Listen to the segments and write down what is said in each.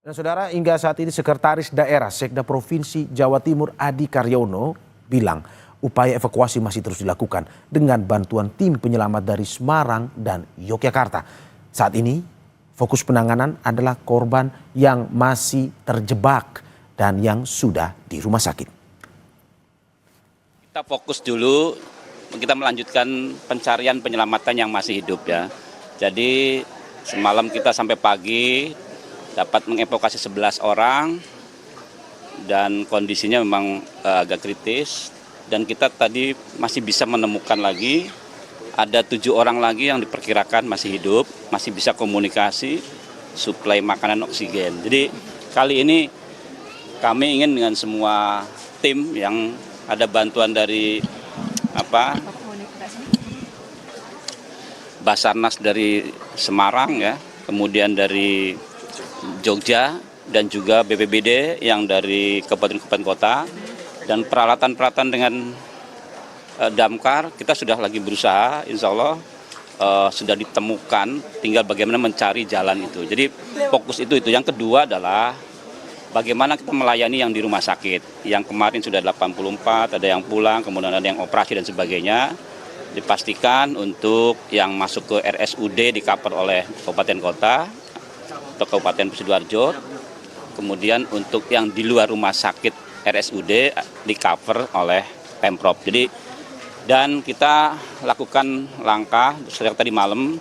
Dan saudara, hingga saat ini Sekretaris Daerah Sekda Provinsi Jawa Timur Adi Karyono bilang upaya evakuasi masih terus dilakukan dengan bantuan tim penyelamat dari Semarang dan Yogyakarta. Saat ini fokus penanganan adalah korban yang masih terjebak dan yang sudah di rumah sakit. Kita fokus dulu, kita melanjutkan pencarian penyelamatan yang masih hidup ya. Jadi semalam kita sampai pagi dapat mengevakuasi 11 orang dan kondisinya memang agak kritis, dan kita tadi masih bisa menemukan lagi ada 7 orang lagi yang diperkirakan masih hidup, masih bisa komunikasi, suplai makanan, oksigen. Jadi kali ini kami ingin dengan semua tim yang ada bantuan dari Basarnas dari Semarang ya, kemudian dari Jogja, dan juga BPBD yang dari kabupaten kota, dan peralatan-peralatan dengan damkar kita sudah lagi berusaha, insya Allah sudah ditemukan, tinggal bagaimana mencari jalan itu. Jadi fokus itu. Yang kedua adalah bagaimana kita melayani yang di rumah sakit, yang kemarin sudah 84, ada yang pulang, kemudian ada yang operasi dan sebagainya. Dipastikan untuk yang masuk ke RSUD di cover oleh kabupaten kota atau Kabupaten Sidoarjo, kemudian untuk yang di luar rumah sakit RSUD di cover oleh Pemprov. Jadi dan kita lakukan langkah sejak tadi malam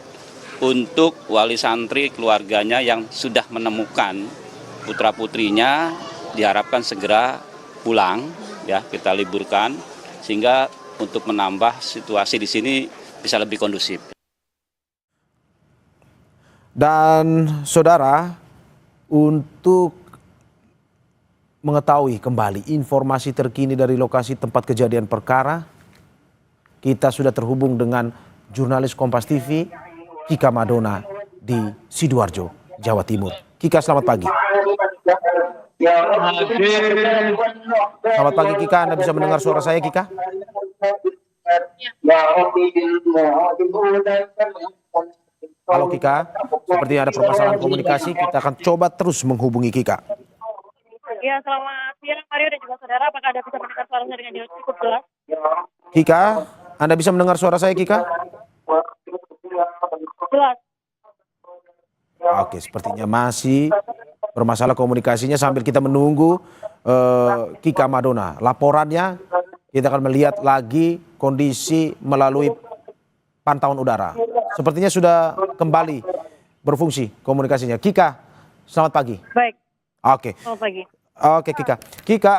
untuk wali santri keluarganya yang sudah menemukan putra putrinya, diharapkan segera pulang ya, kita liburkan sehingga untuk menambah situasi di sini bisa lebih kondusif. Dan saudara, untuk mengetahui kembali informasi terkini dari lokasi tempat kejadian perkara, kita sudah terhubung dengan jurnalis Kompas TV, Kika Madona di Sidoarjo, Jawa Timur. Kika, selamat pagi. Selamat pagi Kika, Anda bisa mendengar suara saya Kika? Halo Kika, sepertinya ada permasalahan komunikasi, kita akan coba terus menghubungi Kika. Ya, selamat siang Mario dan juga saudara, apakah Anda bisa mendengar suara saya dengan cukup jelas? Kika, Anda bisa mendengar suara saya Kika? Jelas. Oke, sepertinya masih bermasalah komunikasinya sambil kita menunggu Kika Madona. Laporannya kita akan melihat lagi kondisi melalui pantauan udara. Sepertinya sudah kembali berfungsi komunikasinya. Kika, selamat pagi. Baik. Oke. Selamat pagi. Oke Kika. Kika,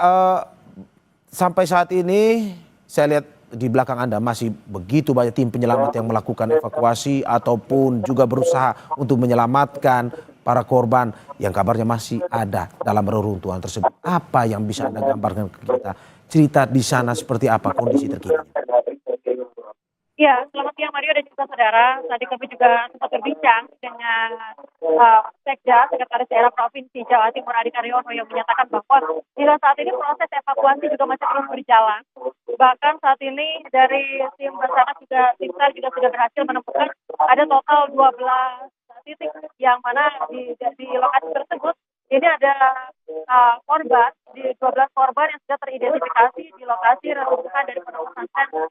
sampai saat ini saya lihat di belakang Anda masih begitu banyak tim penyelamat yang melakukan evakuasi ataupun juga berusaha untuk menyelamatkan para korban yang kabarnya masih ada dalam reruntuhan tersebut. Apa yang bisa Anda gambarkan ke kita? Cerita di sana seperti apa kondisi terkini? Ya, selamat siang Mario dan juga saudara. Tadi kami juga sempat berbincang dengan Sekda, Sekretaris Daerah Provinsi Jawa Timur Adi Karyono, yang menyatakan bahwa hingga saat ini proses evakuasi juga masih terus berjalan. Bahkan saat ini dari tim Basarnas juga tim SAR juga sudah berhasil menemukan ada total 12 titik yang mana di lokasi tersebut ini ada korban, di 12 korban yang sudah teridentifikasi di lokasi reruntuhan dari pondok pesantren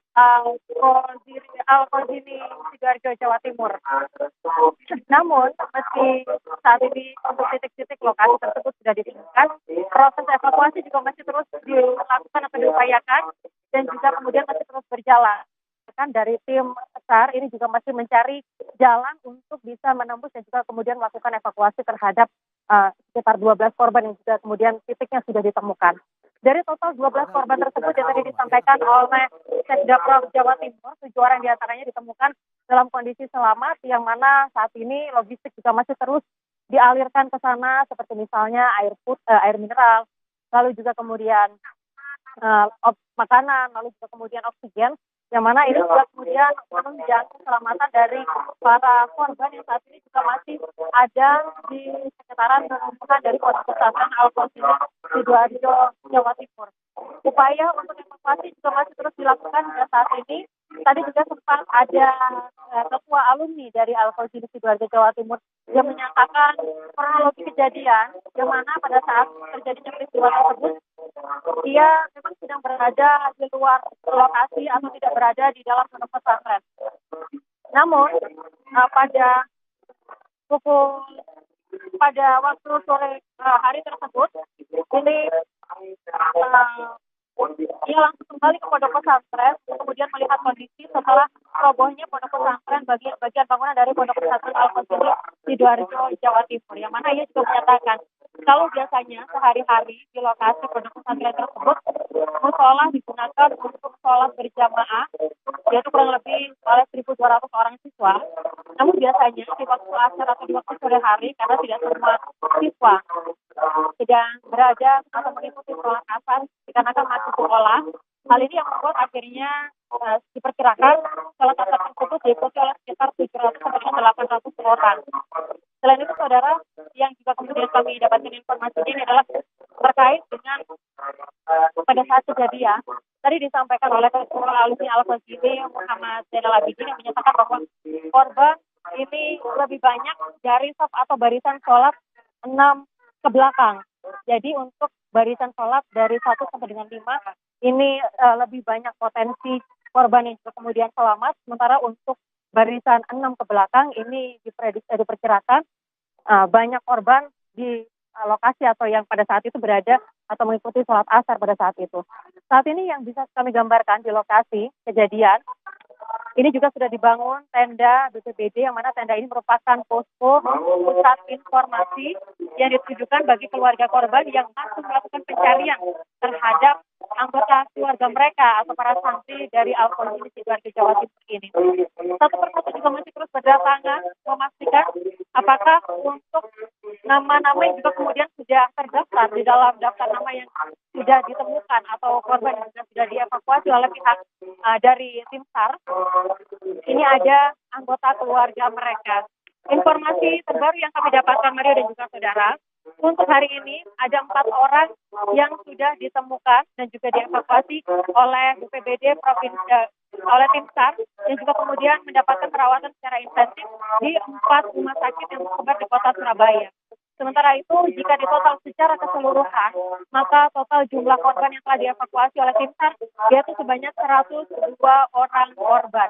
Al-Qazini Sidoarjo, Jawa Timur. Namun meski saat ini untuk titik-titik lokasi tersebut sudah ditemukan, proses evakuasi juga masih terus dilakukan atau diupayakan dan juga kemudian masih terus berjalan. Dari tim SAR ini juga masih mencari jalan untuk bisa menembus dan juga kemudian melakukan evakuasi terhadap sekitar 12 korban yang juga kemudian titiknya sudah ditemukan. Dari total 12 korban tersebut yang tadi disampaikan oleh Sekda Prof Jawa Timur, 7 orang diantaranya ditemukan dalam kondisi selamat, yang mana saat ini logistik juga masih terus dialirkan ke sana, seperti misalnya air mineral, lalu juga kemudian makanan, lalu juga kemudian oksigen, yang mana ini juga kemudian menunjang keselamatan dari para korban yang saat ini juga masih ada di sekitaran reruntuhan dari pondok pesantren Al-Qazini Sidoarjo, Jawa Timur. Upaya untuk evakuasi juga masih terus dilakukan hingga saat ini, tadi juga sempat ada ketua alumni dari Al-Fauzili Sidoarjo Jawa Timur yang menyatakan kronologi kejadian di mana pada saat terjadinya peristiwa tersebut dia memang sedang berada di luar lokasi atau tidak berada di dalam pondok pesantren. Namun pada pukul pada waktu sore hari tersebut ini dia langsung kembali ke pondok pesantren, kemudian melihat kondisi setelah robohnya pondok pesantren bagian bangunan dari pondok pesantren Al-Fauzili Sidoarjo Jawa Timur, yang mana ia juga menyatakan kalau biasanya sehari-hari di lokasi pondok pesantren tersebut musola digunakan untuk sholat berjamaah, yaitu kurang lebih oleh 1.200 orang siswa. Namun biasanya di waktu asar atau di waktu sore hari, karena tidak semua siswa sedang berada atau mengikuti sholat asar dikarenakan masih sekolah. Hal ini yang membuat akhirnya diperkirakan sholat asar tersebut diikuti oleh sekitar 700 sampai 800 orang. Selain itu, saudara, yang juga kemudian kami dapatkan informasinya ini adalah terkait dengan pada saat kejadian. Tadi disampaikan oleh ketua alumni Al-Fauzili Muhammad Zainal Abidin yang menyatakan bahwa korban ini lebih banyak dari saf atau barisan sholat 6 ke belakang. Jadi untuk barisan sholat dari 1 sampai dengan 5 ini lebih banyak potensi korban yang juga kemudian selamat. Sementara untuk barisan 6 ke belakang ini diperkirakan banyak korban di lokasi atau yang pada saat itu berada atau mengikuti sholat asar pada saat itu. Saat ini yang bisa kami gambarkan di lokasi kejadian, ini juga sudah dibangun tenda BPBD, yang mana tenda ini merupakan posko pusat informasi yang ditujukan bagi keluarga korban yang masih melakukan pencarian terhadap anggota keluarga mereka atau para santri dari Al-Fauzili Sidoarjo Jawa Timur ini. Satu persatu juga masih terus berdatangan memastikan apakah untuk nama-nama yang juga kemudian sudah terdaftar di dalam daftar nama yang sudah ditemukan atau korban yang sudah dievakuasi oleh pihak dari tim SAR, ini ada anggota keluarga mereka. Informasi terbaru yang kami dapatkan, Mario dan juga saudara, untuk hari ini ada 4 orang yang sudah ditemukan dan juga dievakuasi oleh BPBD Provinsi oleh tim SAR yang juga kemudian mendapatkan perawatan secara intensif di 4 rumah sakit yang tersebar di kota Surabaya. Sementara itu, jika ditotal secara keseluruhan, maka total jumlah korban yang telah dievakuasi oleh tim SAR yaitu sebanyak 102 orang korban.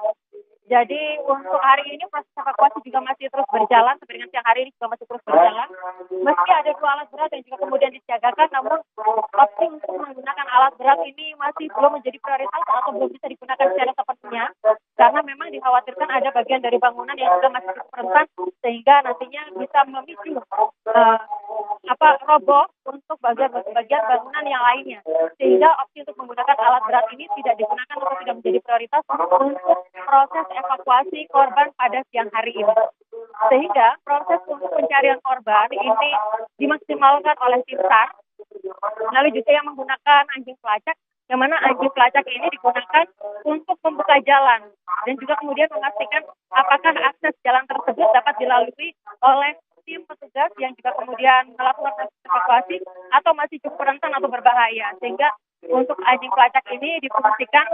Jadi untuk hari ini proses evakuasi juga masih terus berjalan, sampai dengan siang hari ini juga masih terus berjalan. Meski ada 2 alat berat yang juga kemudian disiagakan, namun opsi untuk menggunakan alat berat ini masih belum menjadi prioritas atau belum bisa digunakan secara sepenuhnya, karena memang dikhawatirkan ada bagian dari bangunan yang juga masih cukup rentan sehingga nantinya bisa memicu roboh untuk bagian bangunan yang lainnya, sehingga opsi untuk menggunakan alat berat ini tidak digunakan atau tidak menjadi prioritas untuk proses evakuasi korban pada siang hari ini. Sehingga proses untuk pencarian korban ini dimaksimalkan oleh tim SAR, lalu juga yang menggunakan anjing pelacak, yang mana anjing pelacak ini digunakan untuk membuka jalan dan juga kemudian memastikan apakah akses jalan tersebut dapat dilalui oleh tim petugas yang juga kemudian melakukan proses evakuasi atau masih cukup rentan atau berbahaya, sehingga untuk anjing pelacak ini difungsikan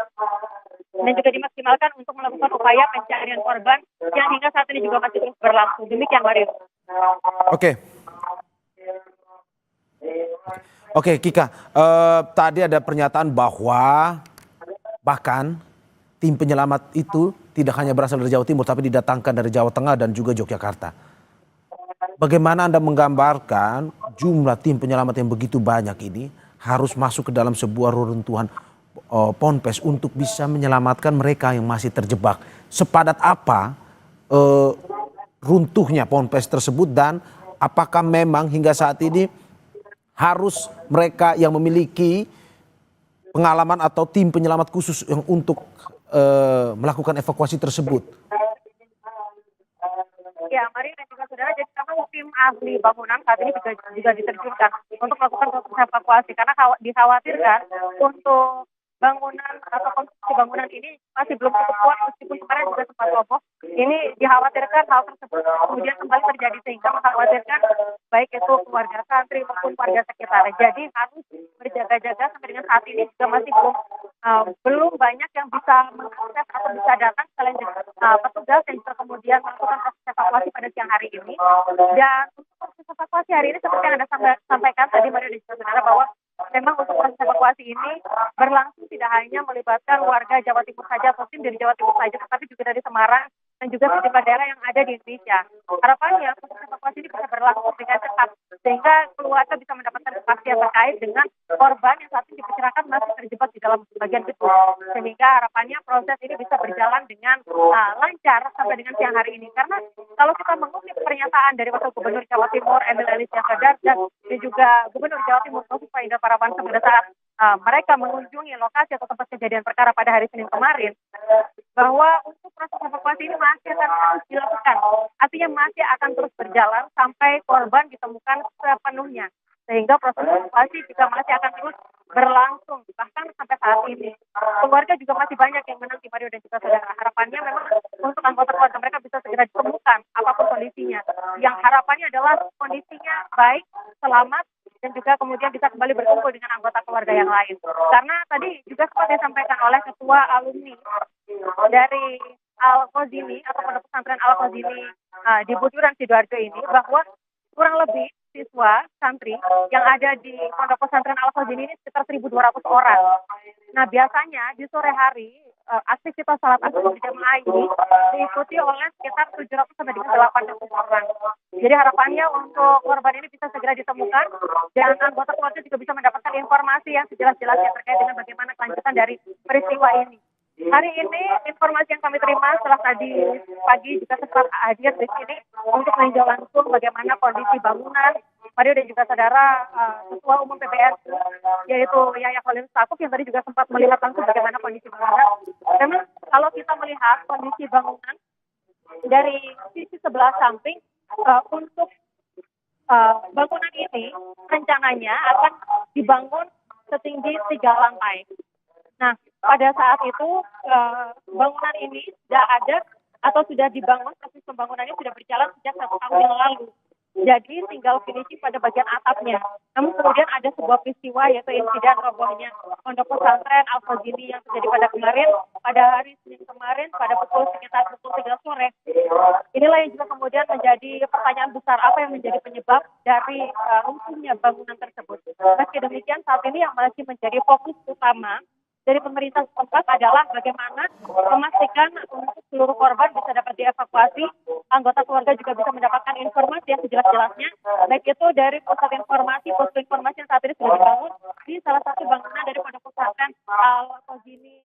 dan juga dimaksimalkan untuk melakukan upaya pencarian korban yang hingga saat ini juga masih terus berlangsung. Demikian, Mario. Oke, Kika, tadi ada pernyataan bahwa bahkan tim penyelamat itu tidak hanya berasal dari Jawa Timur, tapi didatangkan dari Jawa Tengah dan juga Yogyakarta. Bagaimana Anda menggambarkan jumlah tim penyelamat yang begitu banyak ini harus masuk ke dalam sebuah reruntuhan ponpes untuk bisa menyelamatkan mereka yang masih terjebak? Sepadat apa runtuhnya ponpes tersebut, dan apakah memang hingga saat ini harus mereka yang memiliki pengalaman atau tim penyelamat khusus yang untuk melakukan evakuasi tersebut? Ya, Mari dan juga saudara, jadi memang tim ahli bangunan saat ini juga diterjunkan untuk melakukan proses evakuasi, karena dikhawatirkan untuk bangunan atau konstruksi bangunan ini masih belum cukup kuat, meskipun kemarin juga sempat roboh. Ini dikhawatirkan hal tersebut kemudian kembali terjadi, sehingga mengkhawatirkan baik itu keluarga santri maupun warga sekitar. Jadi harus berjaga-jaga sampai dengan saat ini juga masih belum belum banyak yang bisa mengakses atau bisa datang selain petugas yang juga kemudian melakukan proses evakuasi pada siang hari ini. Dan untuk proses evakuasi hari ini seperti yang Anda sampaikan tadi Mario dan juga saudara, bahwa memang untuk proses evakuasi ini berlangsung tidak hanya melibatkan warga Jawa Timur saja atau tim dari Jawa Timur saja, tetapi juga dari Semarang dan juga sejumlah daerah yang ada di Indonesia. Harapannya proses evakuasi ini bisa berlangsung dengan cepat sehingga keluarga bisa mendapatkan kepastian terkait dengan korban yang saat ini diperkirakan masih terjebak di dalam bagian gedung. Sehingga harapannya proses ini bisa berjalan dengan lancar sampai dengan siang hari ini. Karena kalau kita mengutip pernyataan dari Wakil Gubernur Jawa Timur Emil Elisya Sadar dan juga Gubernur Jawa Timur Kofifa Indar Parawansa pada saat mereka mengunjungi lokasi atau tempat kejadian perkara pada hari Senin kemarin, bahwa untuk proses evakuasi ini masih akan terus dilakukan. Artinya masih akan terus berjalan sampai korban ditemukan sepenuhnya. Sehingga proses evakuasi juga masih akan terus berlangsung bahkan sampai saat ini. Keluarga juga masih banyak yang menanti Mario dan juga saudara. Harapannya memang untuk anggota keluarga mereka bisa segera ditemukan apapun kondisinya. Yang harapannya adalah kondisinya baik, selamat, dan juga kemudian bisa kembali berkumpul dengan anggota keluarga yang lain. Karena tadi juga sempat disampaikan oleh ketua alumni dari Al-Qazini atau Pondok Pesantren Al-Qazini di Buturan Sidoarjo ini, bahwa kurang lebih siswa santri yang ada di Pondok Pesantren Al-Qazini ini sekitar 1.200 orang. Nah, biasanya di sore hari aktivitas salat asar berjamaah ini diikuti oleh sekitar 700 sampai dengan 800 orang. Jadi harapannya untuk korban ini bisa segera ditemukan dan anggota keluarga juga bisa mendapatkan informasi yang sejelas-jelasnya terkait dengan bagaimana kelanjutan dari peristiwa ini. Hari ini informasi yang kami terima setelah tadi pagi juga sempat hadir di sini untuk meninjau langsung bagaimana kondisi bangunan. Mario dan juga saudara, Ketua Umum PBNU yaitu Yahya Khalil Stakuf yang tadi juga sempat melihat langsung bagaimana kondisi bangunan. Memang kalau kita melihat kondisi bangunan dari sisi sebelah samping, untuk bangunan ini rencananya akan dibangun setinggi 3 lantai. Nah, pada saat itu bangunan ini sudah ada atau sudah dibangun, proses pembangunannya sudah berjalan sejak 1 tahun yang lalu. Jadi tinggal finishing pada bagian atapnya. Namun kemudian ada sebuah peristiwa yaitu insiden robohnya Pondok Pesantren Al-Qazini yang terjadi pada hari Senin kemarin pada sekitar pukul 3 sore. Inilah yang juga kemudian menjadi pertanyaan besar, apa yang menjadi penyebab dari runtuhnya bangunan tersebut. Meski demikian saat ini yang masih menjadi fokus utama dari pemerintah setempat adalah bagaimana memastikan untuk seluruh korban bisa dapat dievakuasi, anggota keluarga juga bisa mendapatkan informasi yang sejelas-jelasnya, baik itu dari posko informasi yang saat ini sudah dibangun di salah satu bangunan dari Pondok Pesantren Al-Qazini